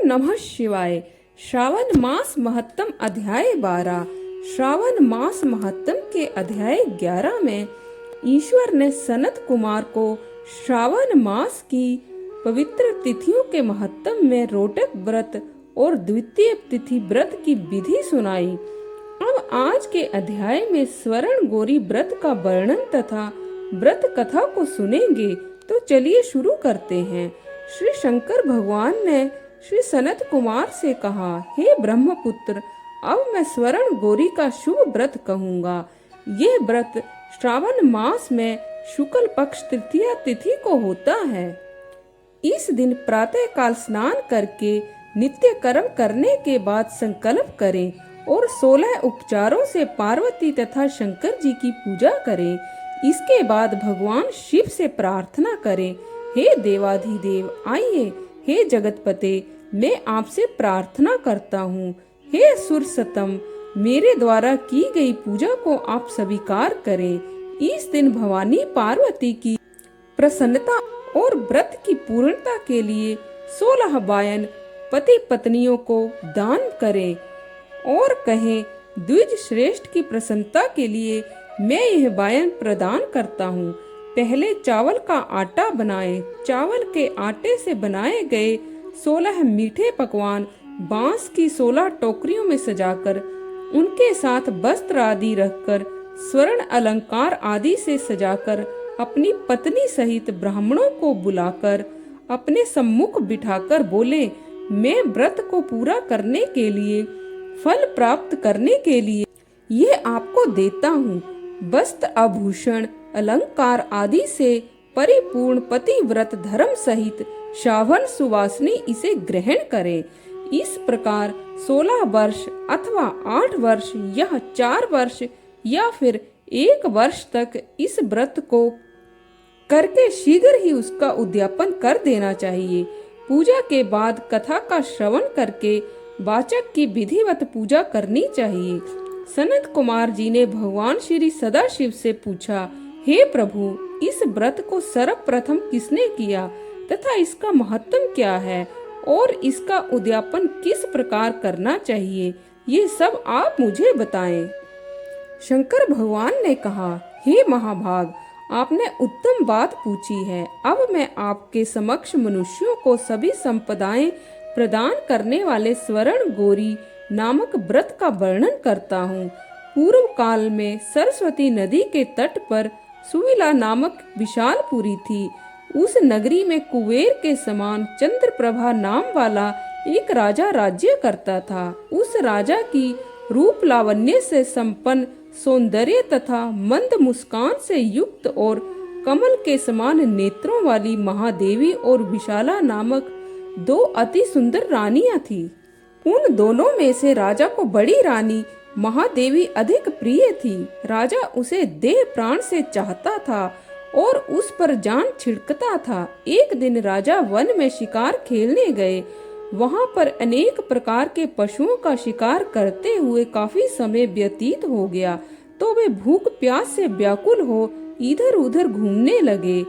नमः शिवाय। श्रावण मास महत्तम अध्याय 12। श्रावण मास महत्तम के अध्याय 11 में ईश्वर ने सनत कुमार को श्रावण मास की पवित्र तिथियों के महत्तम में रोटक व्रत और द्वितीय तिथि व्रत की विधि सुनाई। अब आज के अध्याय में स्वर्ण गौरी व्रत का वर्णन तथा व्रत कथा को सुनेंगे। तो चलिए शुरू करते हैं। श्री शंकर भगवान ने श्री सनत कुमार से कहा, हे ब्रह्मपुत्र, अब मैं स्वर्ण गौरी का शुभ व्रत कहूँगा। ये व्रत श्रावण मास में शुक्ल पक्ष तृतीया तिथि को होता है। इस दिन प्रातः काल स्नान करके नित्य कर्म करने के बाद संकल्प करें और 16 उपचारों से पार्वती तथा शंकर जी की पूजा करें। इसके बाद भगवान शिव से प्रार्थना करें, हे देवाधिदेव आइए, हे जगतपते मैं आपसे प्रार्थना करता हूँ, हे सुरसतम मेरे द्वारा की गई पूजा को आप स्वीकार करें। इस दिन भवानी पार्वती की प्रसन्नता और व्रत की पूर्णता के लिए 16 वायन पति पत्नियों को दान करें और कहें, द्विज श्रेष्ठ की प्रसन्नता के लिए मैं यह वायन प्रदान करता हूँ। पहले चावल का आटा बनाएं। चावल के आटे से बनाए गए 16 मीठे पकवान बांस की 16 टोकरियों में सजाकर उनके साथ वस्त्र आदि रखकर स्वर्ण अलंकार आदि से सजाकर अपनी पत्नी सहित ब्राह्मणों को बुलाकर अपने सम्मुख बिठाकर बोले, मैं व्रत को पूरा करने के लिए फल प्राप्त करने के लिए ये आपको देता हूँ। वस्त्र आभूषण अलंकार आदि से परिपूर्ण पतिव्रत धर्म सहित श्रावण सुवासिनी इसे ग्रहण करे। इस प्रकार 16 वर्ष अथवा 8 वर्ष या 4 वर्ष या फिर 1 वर्ष तक इस व्रत को करके शीघ्र ही उसका उद्यापन कर देना चाहिए। पूजा के बाद कथा का श्रवण करके वाचक की विधिवत पूजा करनी चाहिए। सनत कुमार जी ने भगवान श्री सदाशिव से पूछा, हे प्रभु, इस व्रत को सर्वप्रथम किसने किया तथा इसका महत्व क्या है और इसका उद्यापन किस प्रकार करना चाहिए, ये सब आप मुझे बताएं। शंकर भगवान ने कहा, हे महाभाग, आपने उत्तम बात पूछी है। अब मैं आपके समक्ष मनुष्यों को सभी संपदाएं प्रदान करने वाले स्वर्ण गौरी नामक व्रत का वर्णन करता हूँ। पूर्व काल में सरस्वती नदी के तट पर सुविला नामक विशालपुरी थी। उस नगरी में कुबेर के समान चंद्रप्रभा नाम वाला एक राजा राज्य करता था। उस राजा की रूप लावण्य से संपन्न सौंदर्य तथा मंद मुस्कान से युक्त और कमल के समान नेत्रों वाली महादेवी और विशाला नामक 2 अति सुंदर रानियां थी। उन दोनों में से राजा को बड़ी रानी महादेवी अधिक प्रिय थी। राजा उसे देह प्राण से चाहता था और उस पर जान छिड़कता था। एक दिन राजा वन में शिकार खेलने गए। वहां पर अनेक प्रकार के पशुओं का शिकार करते हुए काफी समय व्यतीत हो गया तो वे भूख प्यास से व्याकुल हो इधर उधर घूमने लगे।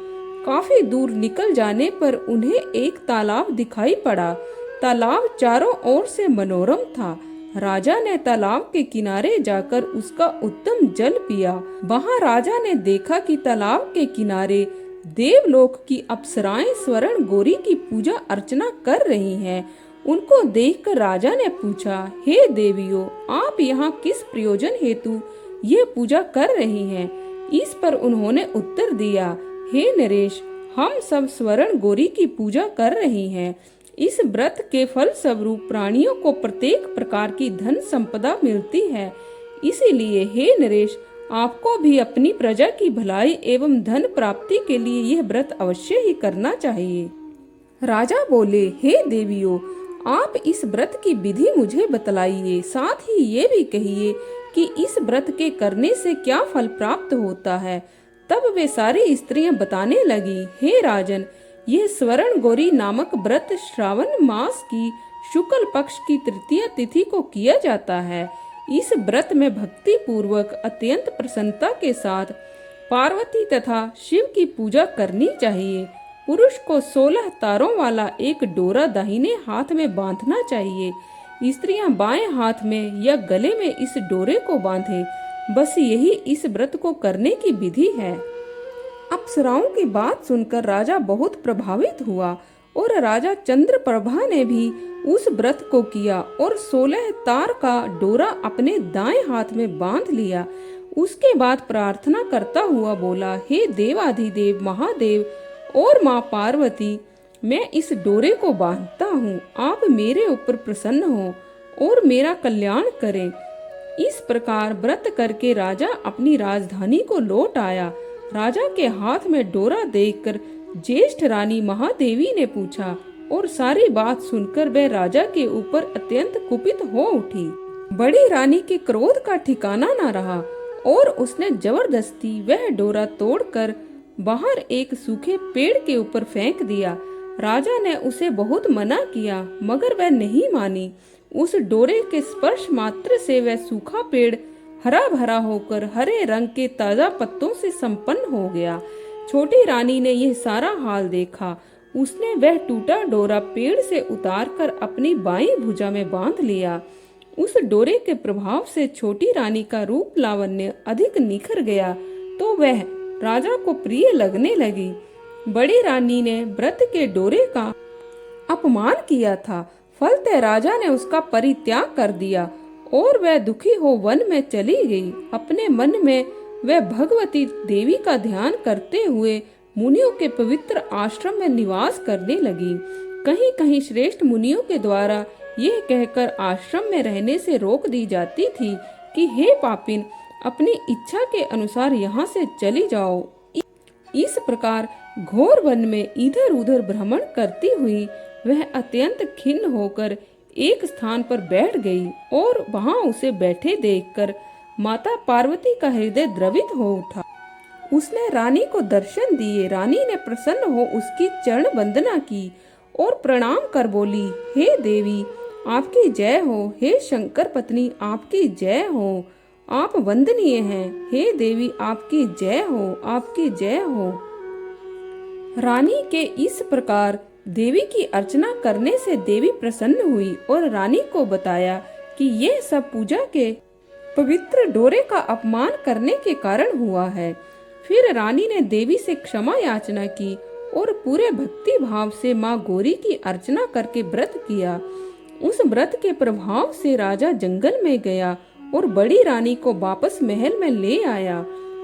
काफी दूर निकल जाने पर उन्हें एक तालाब दिखाई पड़ा। तालाब चारों ओर से मनोरम था। राजा ने तालाब के किनारे जाकर उसका उत्तम जल पिया। वहां राजा ने देखा कि तालाब के किनारे देवलोक की अप्सराएं स्वर्ण गौरी की पूजा अर्चना कर रही हैं। उनको देखकर राजा ने पूछा, हे देवियों, आप यहाँ किस प्रयोजन हेतु ये पूजा कर रही हैं? इस पर उन्होंने उत्तर दिया, हे नरेश, हम सब स्वर्ण गौरी की पूजा कर रही हैं। इस व्रत के फल स्वरूप प्राणियों को प्रत्येक प्रकार की धन संपदा मिलती है। इसीलिए हे नरेश, आपको भी अपनी प्रजा की भलाई एवं धन प्राप्ति के लिए यह व्रत अवश्य ही करना चाहिए। राजा बोले, हे देवियों, आप इस व्रत की विधि मुझे बतलाइए। साथ ही ये भी कहिए कि इस व्रत के करने से क्या फल प्राप्त होता है। तब वे सारी स्त्रियां बताने लगी, हे राजन, यह स्वर्ण गौरी नामक व्रत श्रावण मास की शुक्ल पक्ष की तृतीय तिथि को किया जाता है। इस व्रत में भक्ति पूर्वक अत्यंत प्रसन्नता के साथ पार्वती तथा शिव की पूजा करनी चाहिए। पुरुष को 16 तारों वाला एक डोरा दाहिने हाथ में बांधना चाहिए। स्त्रियां बाएं हाथ में या गले में इस डोरे को बांधे। बस यही इस व्रत को करने की विधि है। अप्सराओं की बात सुनकर राजा बहुत प्रभावित हुआ और राजा चंद्रप्रभा ने भी उस व्रत को किया और 16 तार का डोरा अपने दाएं हाथ में बांध लिया। उसके बाद प्रार्थना करता हुआ बोला, हे देवाधिदेव महादेव और माँ पार्वती, मैं इस डोरे को बांधता हूँ। आप मेरे ऊपर प्रसन्न हो और मेरा कल्याण करें। इस प्रकार व्रत करके राजा अपनी राजधानी को लौट आया। राजा के हाथ में डोरा देखकर ज्येष्ठ रानी महादेवी ने पूछा और सारी बात सुनकर वह राजा के ऊपर अत्यंत कुपित हो उठी। बड़ी रानी के क्रोध का ठिकाना न रहा और उसने जबरदस्ती वह डोरा तोड़कर बाहर एक सूखे पेड़ के ऊपर फेंक दिया। राजा ने उसे बहुत मना किया मगर वह नहीं मानी। उस डोरे के स्पर्श मात्र से वह सूखा पेड़ हरा भरा होकर हरे रंग के ताजा पत्तों से संपन्न हो गया। छोटी रानी ने यह सारा हाल देखा। उसने वह टूटा डोरा पेड़ से उतारकर अपनी बाईं भुजा में बांध लिया। उस डोरे के प्रभाव से छोटी रानी का रूप लावण्य अधिक निखर गया तो वह राजा को प्रिय लगने लगी। बड़ी रानी ने व्रत के डोरे का अपमान किया था, फलतः राजा ने उसका परित्याग कर दिया और वह दुखी हो वन में चली गई। अपने मन में वह भगवती देवी का ध्यान करते हुए मुनियों के पवित्र आश्रम में निवास करने लगी। कहीं कहीं श्रेष्ठ मुनियों के द्वारा यह कहकर आश्रम में रहने से रोक दी जाती थी कि हे पापिन, अपनी इच्छा के अनुसार यहाँ से चली जाओ। इस प्रकार घोर वन में इधर उधर भ्रमण करती हुई वह अत्यंत खिन्न होकर एक स्थान पर बैठ गई और वहां उसे बैठे देखकर माता पार्वती का हृदय द्रवित हो उठा। उसने रानी को दर्शन दिए। रानी ने प्रसन्न हो उसकी चरण वंदना की और प्रणाम कर बोली, हे देवी आपकी जय हो। हे शंकर पत्नी आपकी जय हो। आप वंदनीय हैं। हे देवी आपकी जय हो, आपकी जय हो। रानी के इस प्रकार देवी की अर्चना करने से देवी प्रसन्न हुई और रानी को बताया कि यह सब पूजा के पवित्र डोरे का अपमान करने के कारण हुआ है। फिर रानी ने देवी से क्षमा याचना की और पूरे भक्ति भाव से माँ गौरी की अर्चना करके व्रत किया। उस व्रत के प्रभाव से राजा जंगल में गया और बड़ी रानी को वापस महल में ले आया।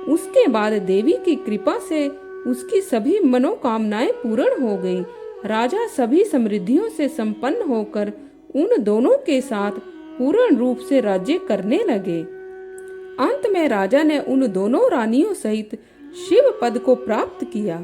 उसके बाद देवी की कृपा से उसकी सभी मनोकामनाएं पूर्ण हो गई। राजा सभी समृद्धियों से संपन्न होकर उन दोनों के साथ पूर्ण रूप से राज्य करने लगे। अंत में राजा ने उन दोनों रानियों सहित शिव पद को प्राप्त किया।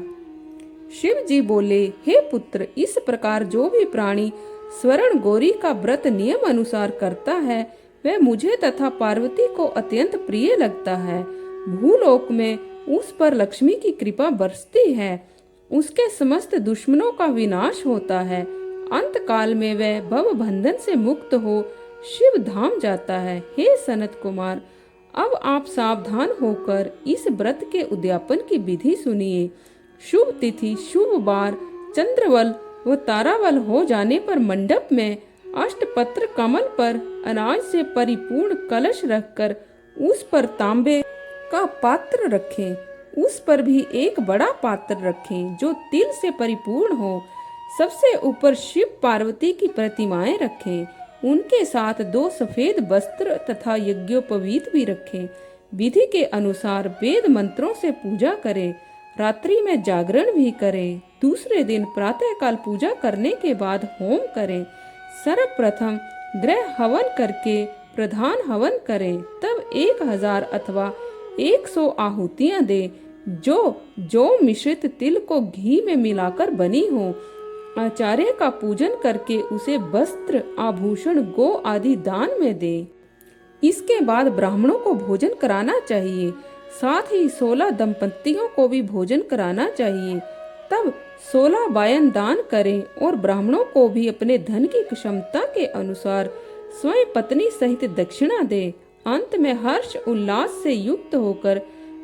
शिव जी बोले, हे पुत्र, इस प्रकार जो भी प्राणी स्वर्ण गौरी का व्रत नियम अनुसार करता है वह मुझे तथा पार्वती को अत्यंत प्रिय लगता है। भूलोक में उस पर लक्ष्मी की कृपा बरसती है। उसके समस्त दुश्मनों का विनाश होता है। अंत काल में वह भव बंधन से मुक्त हो शिव धाम जाता है। हे सनत कुमार, अब आप सावधान होकर इस व्रत के उद्यापन की विधि सुनिए। शुभ तिथि, शुभ बार, चंद्रवल व तारावल हो जाने पर मंडप में अष्टपत्र कमल पर अनाज से परिपूर्ण कलश रखकर उस पर तांबे का पात्र रखें। उस पर भी एक बड़ा पात्र रखें जो तिल से परिपूर्ण हो। सबसे ऊपर शिव पार्वती की प्रतिमाएं रखें। उनके साथ 2 सफेद वस्त्र तथा यज्ञोपवीत भी रखें। विधि के अनुसार वेद मंत्रों से पूजा करें। रात्रि में जागरण भी करें। दूसरे दिन प्रातःकाल पूजा करने के बाद होम करें। सर्वप्रथम ग्रह हवन करके प्रधान हवन करें। तब 1000 अथवा 100 आहुतियां दें जो मिश्रित तिल को घी में मिलाकर बनी हो। आचार्य का पूजन करके उसे वस्त्र, आभूषण, गो आदि दान में दे। इसके बाद ब्राह्मणों को भोजन कराना चाहिए। साथ ही 16 दंपतियों को भी भोजन कराना चाहिए। तब 16 वायन दान करें और ब्राह्मणों को भी अपने धन की क्षमता के अनुसार स्वयं पत्नी सहित दक्षिणा दे। अंत में हर्ष उल्लास से युक्त होकर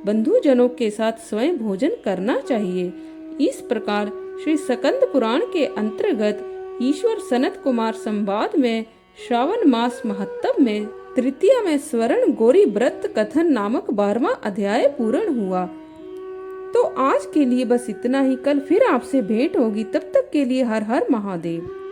बंधुजनों के साथ स्वयं भोजन करना चाहिए। इस प्रकार श्री सकंद पुराण के अंतर्गत ईश्वर सनत कुमार संवाद में श्रावण मास महत्तम में तृतीया में स्वर्ण गौरी व्रत कथन नामक 12वां अध्याय पूर्ण हुआ। तो आज के लिए बस इतना ही। कल फिर आपसे भेंट होगी। तब तक के लिए हर हर महादेव।